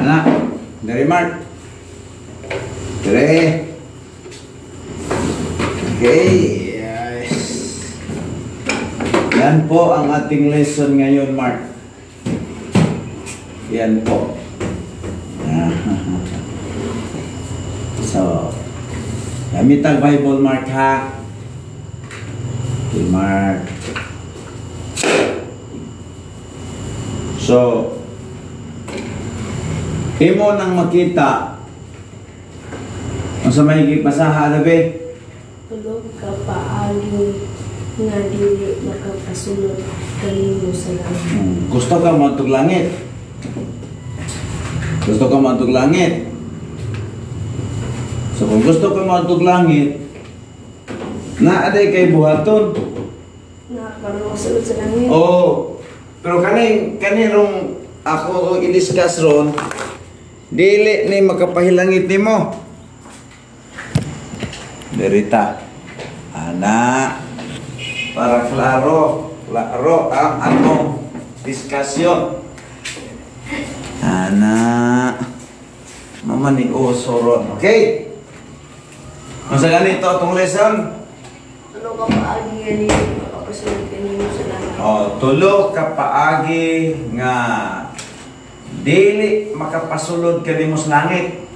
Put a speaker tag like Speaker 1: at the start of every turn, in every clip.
Speaker 1: Anak, dari Mark. Dari. Okay, yes. Yan po ang ating lesson ngayon, Mark. Yan po. So, gamit ang Bible, Mark, ha? Okay, Mark. So, imo nang makita ang sa may basaha na be?
Speaker 2: Tulog ka paagi nga dili makapasulod kanimo sa langit.
Speaker 1: Gusto ka matug langit? Gusto ka matug langit? So kung gusto ka matug langit, naaday kay buhaton.
Speaker 2: Na para masulod sa langit.
Speaker 1: Oh, pero kanirong ako i-discuss ron, dili ni makapahilangit nimo. Derita. Ana, para klaro ang atong diskusyon. Ana, mama ni Osoron. Okay? Masa ganito atong lesson?
Speaker 2: Tulog ka paagi nga dili makapasulod kanimo sa langit.
Speaker 1: Oh, tulo ka paagi nga dili makapasulod kanimo sa langit.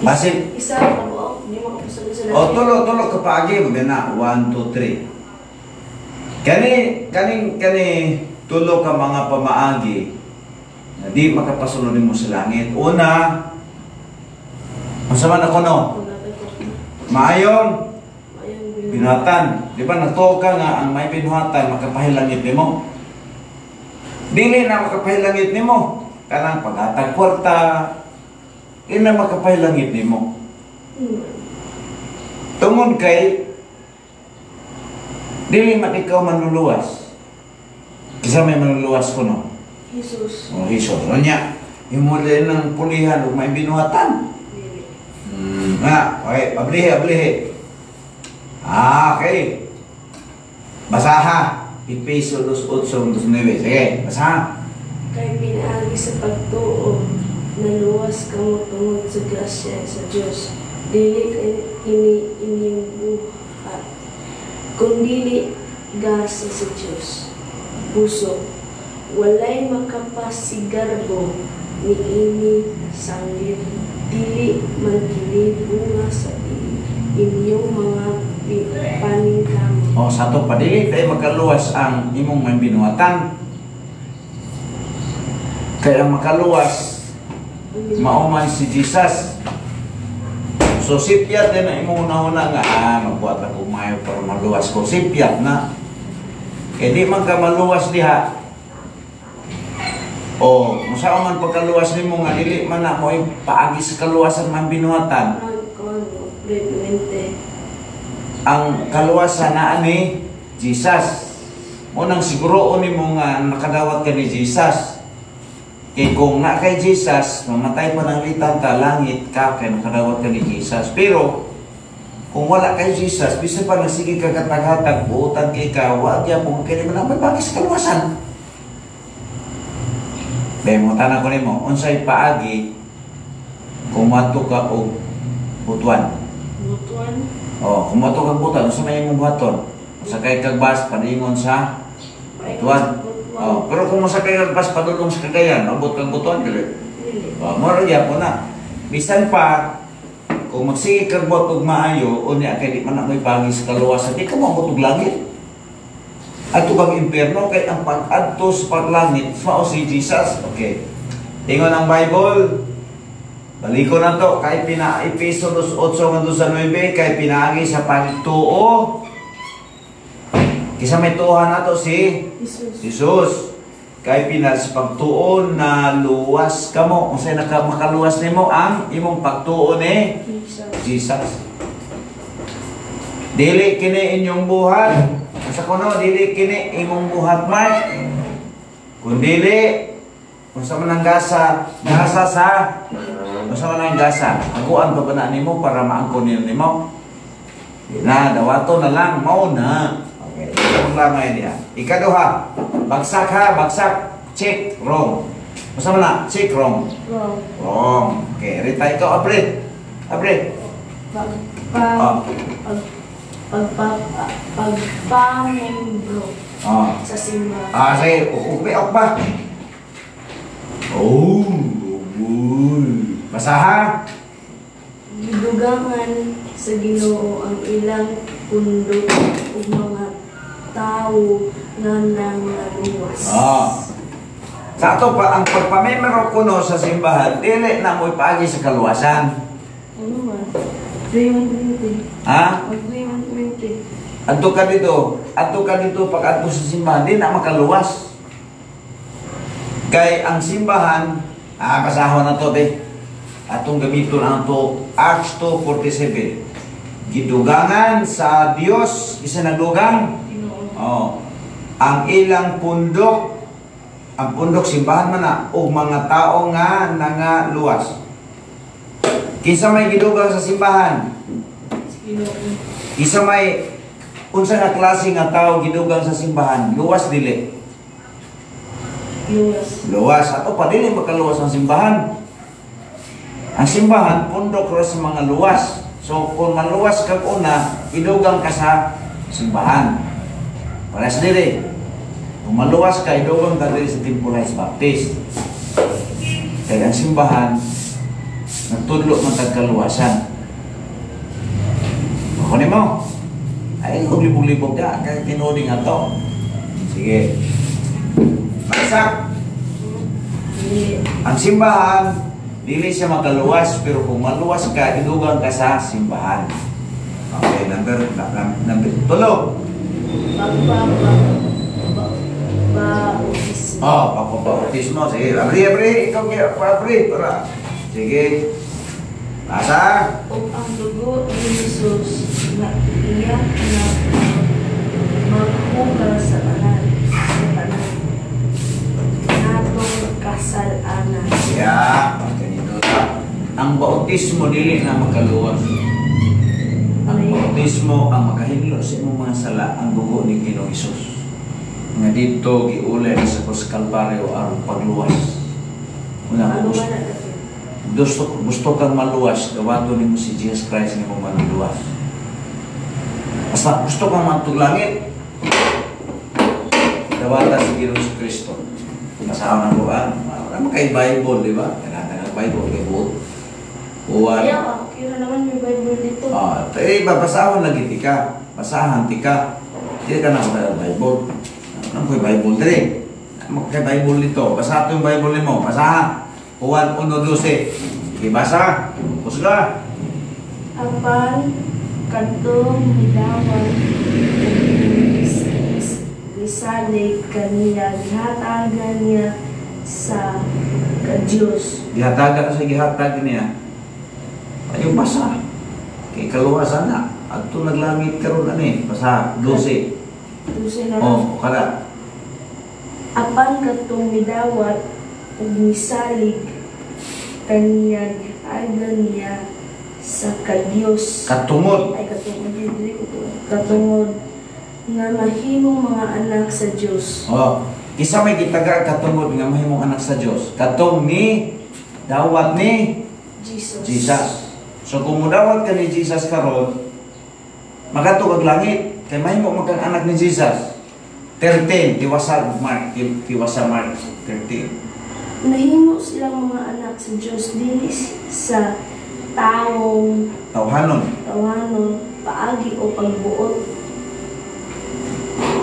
Speaker 1: Basin.
Speaker 2: Isa ka mo, di makapasulod sa langit.
Speaker 1: O, tulo ka paagi. Magana, 1, 2, 3. Kani, tulo ka mga pamaagi na di makapasunod mo sa langit. Una, masaman ako no? Maayong binuhatan. Di ba, natuo ka nga ang may binuhatan, makapahilangit ni mo. Dili na makapahilangit ni mo. Kanang paghatag kwarta, di na makapahilangit ni mo. Tungod kay dili man ikaw manluluwas. Kisa may manluluwas ko no?
Speaker 2: Jesus.
Speaker 1: O Jesus. O niya, imo din ng pulihan o may binuhatan. Okay, ablihe. Okay. Basaha. Episodos 8:9. Sige, basaha.
Speaker 2: Kay pinaagi sa pagtuo, naluwas ka mo tungod sa grasya sa Diyos. Dili inyong buhat. Kung dili gasa sa Diyos, puso, walay makapasigarbo ni ini sanglit. Dili man bunga sa inyong mga paningkamot.
Speaker 1: O, sa ito padili, tayo makaluwas ang imong may binuhatan. Kaya makaluwas, mauman si Jesus. So, sipyat din na imong una-una nga, magbuhat ako mayo para maluwas ko. Sipyat na. Eh, di man ka maluwas diha. O, masao man pagkaluwas ni mo nga, dili man na mo paagi sa kaluwasan man binuhatan. Ang kaluwasan na ani, Jesus. Unang siguro ni mo nga nakadawat ka ni Jesus. Kaya kung na kay Jesus, mamatay pa ng litan ta, langit ka, kaya nakadawat ka ni Jesus. Pero, kung wala kay Jesus, bisa pa nagsige ka kataghatag, buutan kay ka, wag yan, kung kaya naman may bagay sa kaluwasan. Dahil mo, tanang ko ni mo, unsay paagi, kung mato ka o butuan.
Speaker 2: Butuan?
Speaker 1: O, kung mato ka butuan, unsa may imong buhaton? Sakay kag bus, paningon sa butuan. Oh, pero kung masakay kag bus padulong sa Cagayan, abot kang butuan dili. Oh, moro gyapon na. Bisan pa kung magsige kag buhat og maayo, unya kay di man na may bagi sa kaluwasan, di ka maabot og langit. Adto kang impierno kay ang pag-adto sa paglangit mao si Jesus. Okay. Tingon ang Bible. Baliko na to kay Episodos 8:9 kay pinaagi sa pagtuo. Kisa may tuhan na to si Jesus. Kay pinas pagtuo na luwas ka mo. Kung sa'yo makaluwas ni mo ang imong pagtuo ni Jesus. Dili kini inyong buhat. Sa kuno, dili kini imong buhat, Mark. Kung dili, kung sa manang gasa sa, kung sa manang gasa, aguan pa ba na ni mo para maangkon niyo ni mo? Na, dawato na lang, mauna. Okay, ito lang ngayon niya. Ikaduha, bagsak ha, bagsak, check, wrong. Masama na, si Krong.
Speaker 2: Wrong.
Speaker 1: Krong. Okay, Rita, ikaw, Abre. Abre.
Speaker 2: Pagpamembro sa simbahan.
Speaker 1: Sige, upiok pa. Oh, basa ha?
Speaker 2: Gidugangan sa Ginoo ang ilang pundok ug mga tawo nga nangaluwas.
Speaker 1: Sa ato pa, ang pagpamemero kuno sa simbahan, dili na mo ipaagi sa kaluwasan.
Speaker 2: Ano man? 320.
Speaker 1: Ha?
Speaker 2: 320.
Speaker 1: Adto ka dito pag adto sa simbahan, di na makaluwas. Kay ang simbahan, kasahon na to, atong gamiton ang to, Acts 2:47. Gidugangan sa Dios, isa nadugang. Ang ilang pundok, ang pundok simbahan man na, o mga tao nga nangaluwas. Kisa may gidugang sa simbahan. Kisa may unsa nga klase nga tao gidugang sa simbahan, luwas dili. Luwas. Ato pa din makaluwas ang simbahan. Ang simbahan, pundok ro sa mga luwas. So, kung maluwas ka una, idugang ka sa simbahan. Pares dili. Kung maluwas ka, idugang ka dili sa Temporalized Baptist. Kaya ang simbahan, nagtudlo man tagkaluwasan. Kunin mo. Ay, kung libog-libog ka, kaya tinuding ato. Sige. Magsak. Ang simbahan, dili siya makaluwas, pero kung maluwas ka, idugang ka sa simbahan. Okay, number 3. Pagpapautismo. Sige, abri, ikaw kaya abri, para. Sige. Basa.
Speaker 2: O ang dugo ni Jesus na iyak na maghugas sa tanan. Natong kasalanan.
Speaker 1: Ganito ta. Ang bautismo dili na makaluwas. Ang bautismo ang makahilo sa imong mga sala, ang dugo ni Ginoong Hesus. Nga dito giulay sa Krus Kalbaryo aron pagluwas. Gusto kang maluwas, gawato nimo si Jesus Christ nga mo maluwas. Basta gusto kang matulangit, gawata si Ginoong Kristo. Masahan ang Quran, marami kay Bible, di ba? Kailangan ng Bible, kay buot.
Speaker 2: Kira naman may Bible dito.
Speaker 1: Babasahon lagi tika. Basahan tika. Hindi ka na ako Bible. Ano ko yung Bible dali? Ano kay Bible dito? Basa ito yung Bible mo. Basahan. Juan 1:12. Ibasa. Kusga.
Speaker 2: Apan kadtong hidawan misalig kaniya gihatagan niya sa Diyos.
Speaker 1: Gihatagan sa gihatag niya. Ayaw basa. Kay kaluwasan na. At ito naglangit karon ani. Basa 12.
Speaker 2: 12 na.
Speaker 1: Kada.
Speaker 2: Apan kadtong midawat ug misalig kaniya gihatagan niya sa Diyos.
Speaker 1: Katungod.
Speaker 2: Ay katungod nga mahimong mga anak sa Diyos.
Speaker 1: Isa may gitaga katungod nga mahimong anak sa Diyos. Katong ni dawat ni Jesus. So kung mudawat ka ni Jesus karon, makatug og langit kay mahimo magkang anak ni Jesus. 13 tiwasa Mark 13.
Speaker 2: Nahimo silang mga anak sa Diyos dili sa tawhanon, paagi o pagbuot.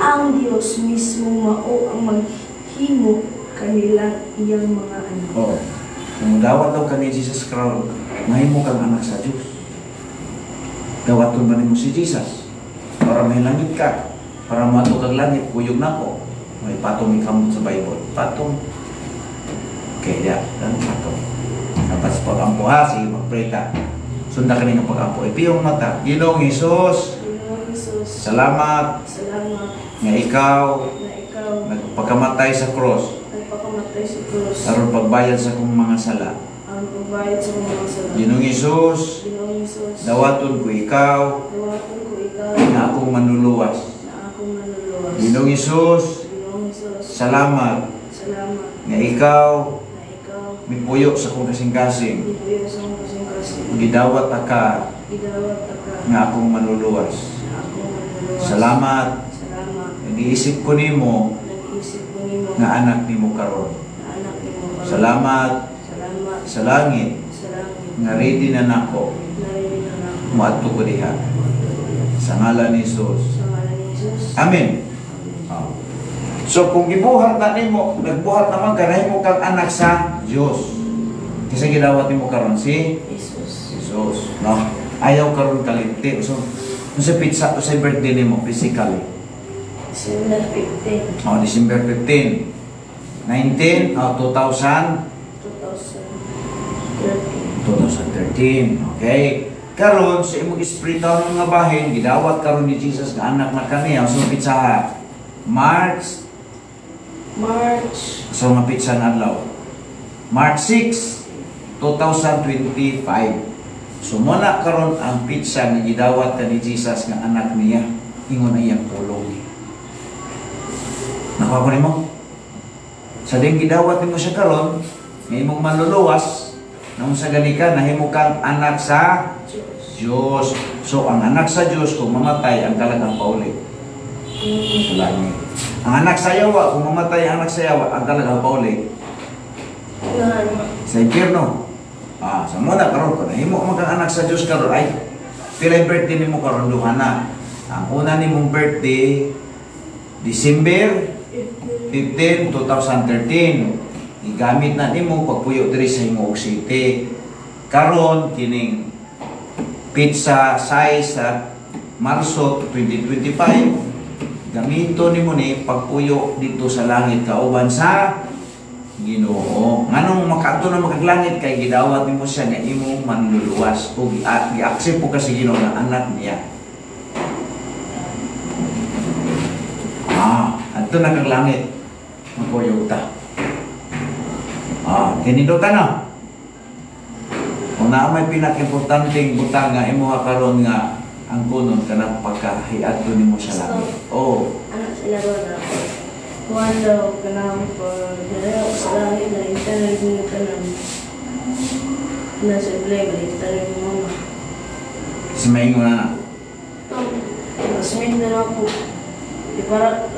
Speaker 2: Ang Diyos mismo mao ang maghimo kanila iyang mga anak.
Speaker 1: Kung dawat daw ka ni Jesus karon, mahimo kang anak sa Diyos. Dawaton ba nimo si Jesus? Para may langit ka. Para mato kag langit, kuyog na ko. May patong ikamot sa Bible. Patong. Okay, patong. Dapat sa pag-ampo ha, sige mag-pray ka. Sunda ka ninyong pag-ampo. Ipiyong mata. Ginoong Hesus, salamat nga ikaw nagpakamatay sa cross. Aron pagbayad sa kong mga sala. Ginoong Hesus, dawaton ko ikaw na akong manluluwas. Ginoong Hesus, salamat nga ikaw mipuyo sa kong kasing-kasing.
Speaker 2: Ibuyo sa akong kasing-kasing.
Speaker 1: Gidawat ka
Speaker 2: Gidawat ka.
Speaker 1: nga akong manluluwas.
Speaker 2: Akong manluluwas.
Speaker 1: Salamat.
Speaker 2: Salamat.
Speaker 1: Nag-iisip ko nimo
Speaker 2: Nag-iisip ko nimo.
Speaker 1: nga anak nimo karon.
Speaker 2: Na anak nimo karon.
Speaker 1: Salamat
Speaker 2: Salamat.
Speaker 1: sa langit
Speaker 2: Sa langit.
Speaker 1: nga ready na nako
Speaker 2: Naririnig na ako.
Speaker 1: moadto ko diha. Sa ngalan ni Jesus.
Speaker 2: Sa ngalan ni Jesus.
Speaker 1: Amen. Oh. So kung gibuhat na nimo, nagbuhat naman ka nahimo kang anak sa Dios. Kasi gidawat nimo karon si
Speaker 2: Jesus.
Speaker 1: Jesus, no? Ayaw karon kalinti. So sa pizza to sa birthday nimo physically.
Speaker 2: December 15.
Speaker 1: Oh, December 15. 19 2000
Speaker 2: 2013.
Speaker 1: 2013. Okay. Karon sa imong espiritu ng mga bahin, gidawat karon ni Jesus nga anak na kaniya. So pizza March. So nga pizza na adlaw. March 6, 2025. So muna karon ang pizza nga gidawat ka ni Jesus nga anak niya. Ingon ay iyang pulong. Nakuha ko nimo? Sa ding gidawat nimo siya karon, nga imong manluluwas, nang sa gali ka, nahimo kang anak sa Diyos. So, ang anak sa Diyos, kung mamatay, ang talagang pauli. Sa langit. Ang anak sa yawa, kung mamatay ang anak sa yawa, ang talagang pauli. Sa impyerno. Sa muna karon ko, nahimo mo kang anak sa Diyos karon ay, pila yung birthday nimo karon duha na. Ang una nimong birthday, December 15, 2013. Igamit na nimo pagpuyo diri sa Himoog City. Karon kining pizza size sa Marso 2025. Gamito nimo ni pagpuyo dito sa langit kauban sa Ginoo. Nganong makaadto na makaglangit kay gidawat nimo siya nga imong manluluwas ug gi-accept po kasi Ginoo nga anak niya. Adto na kag langit. Magpuyo ta. Kinindo ka na. Kung na may pinaka-importanteng butang nga imuha karon nga ang kunon ka na pagkahiadto nimo sa langit.
Speaker 2: Anak sila ron ako. Kuhan daw ka na po. Dala sa langit na itanay mo ka na. Nasa blame na itanay mo mama.
Speaker 1: Kasi maingon na.
Speaker 2: Masmit na ako. Di para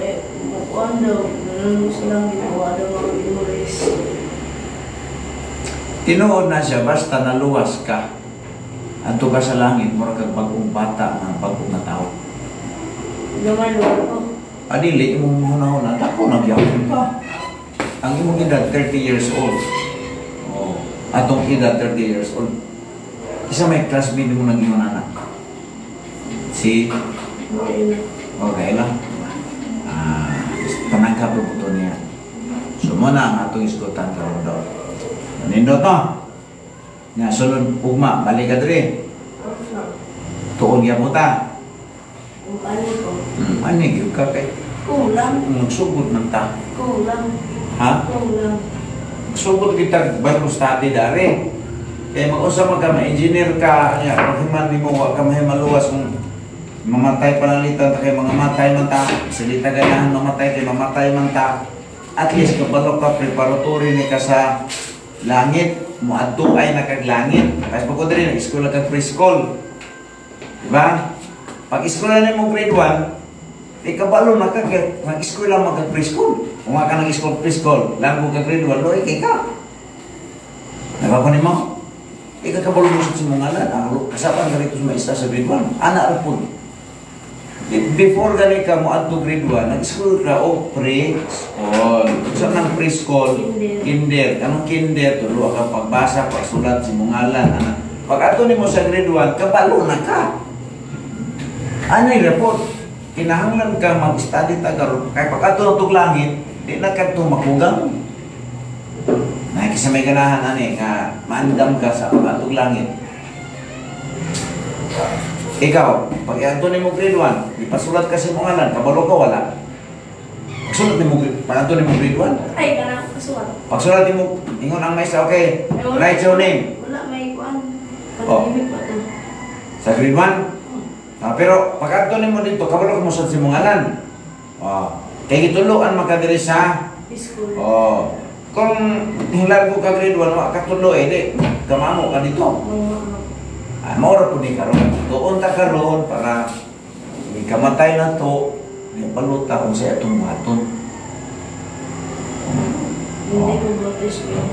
Speaker 2: kuhan daw. Nanunod sa langit. Kuhan daw mga memories.
Speaker 1: Tinuod na siya, basta naluwas ka. Adto ka sa langit, mura kag bagong bata, ang bagong na tao.
Speaker 2: Gamay lugar ko.
Speaker 1: Adili, imong hunahon, ako nagyapon ka. Ang imong edad, 30 years old. Atong edad, 30 years old. Isa may classmate mo nang iyong anak. Si? Okay lang. Panangkap po ito niya. So muna ang atong iskutan karon daw. Nindot no? Nga sulod ugma, balik ka diri. Tuon niya mo ta.
Speaker 2: Panik ko.
Speaker 1: Panik yung ka kay.
Speaker 2: Kulang.
Speaker 1: Magsugod man ta.
Speaker 2: Kulang.
Speaker 1: Ha?
Speaker 2: Kulang.
Speaker 1: Magsugod kita Bible study dari. Kaya mag-usap ka, ma-engineer ka, paghiman ni mo, wag ka mahimaluwas kung mamatay panalitan kay mga matay man ta. Salita ganahan mamatay kay mamatay man ta. At least kabalo ka preparatory ni ka sa langit, muadto ay nakaglangit. Kasi pag ko diri nag-eskwela kag preschool. Diba? Pag eskwela nimo grade 1, kabalo na ka kay nag-eskwela mo kag preschool. Kung ka nag-eskwela preschool, lang mo kag grade 1, loy kay ka. Nabako nimo? Kabalo mo sa simungalan, kasapan ka rito sa maestra sa grade 1. Ana ra pud. Before gani ka mo adto grade 1, nag-school ka o pre-school. Sa nang pre-school, kinder. Anong kinder? Tulo ka pagbasa, pagsulat, simungalan. Pag ato nimo sa grade 1, kabalo na ka. Anay report, kinahanglan ka mag-study ta karon. Kay pag ato natug langit, di na ka ito makugang. Nakikisa may ganahan ani nga maandam ka sa atog langit. Ikaw, pag ato nimo grade 1, ipasulat ka sa mungalan, kabalo ka wala. Pagsulat nimo pag ato nimo grade 1.
Speaker 2: Ay, kana kasulat.
Speaker 1: Pagsulat nimo, ingon ang maestra, okay. Write your name.
Speaker 2: Wala may kuan.
Speaker 1: Oh.
Speaker 2: Pag-ibig pa to.
Speaker 1: Sa grade 1. Pero pag ato nimo dito, kabalo ka mo sa simungalan. Kay gituluan magka diri sa
Speaker 2: School.
Speaker 1: kung hinlargo ka grade 1, makatulo di, kamamo ka dito. Maura po ni karon. Doon ta karon para may kamatay na to, may paluta kung sa itong buhaton.
Speaker 2: Hindi ko brotes ko yun.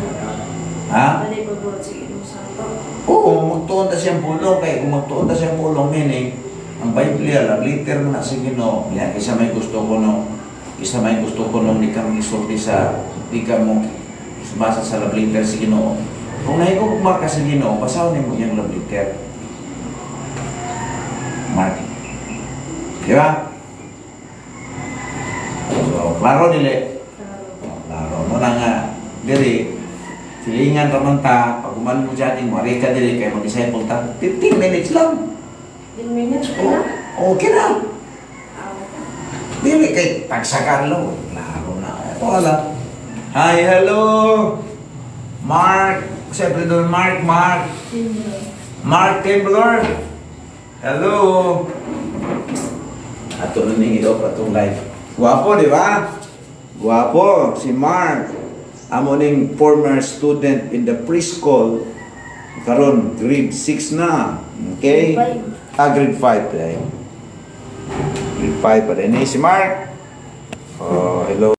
Speaker 1: Ha?
Speaker 2: Hindi ko brotes ko yun sa ito.
Speaker 1: Oo, magtuon ta siyang pulong. Kaya kung magtuon ta siyang pulong, meaning, ang Biblia, love letter mo na sa Ginoo. Yan, isa may gusto ko nung di ka isulti sa, di ka mo sumasa sa love letter sa Ginoo. Kung nahigugma ka sa Ginoo, basawin mo yung love letter. Mark. Di ba? So, klaro nila. Klaro mo na nga. Diri, silingan raman ta, pag uman mo dyan, mari ka diri, kaya mag-disciple ta, 15 minutes lang.
Speaker 2: 10 minutes ko na?
Speaker 1: Okay na. Dili kay tagsakan lang. Klaro na. Wala. Hi, hello. Mark. Siyempre doon, Mark. Mark Timbler. Hello. Ato na ning ito patong live. Guwapo, di ba? Guwapo, si Mark. Amo ning former student in the preschool. Karon grade 6 na. Okay? Grade 5 pa rin. Grade 5 pa rin. Si Mark. Oh, hello.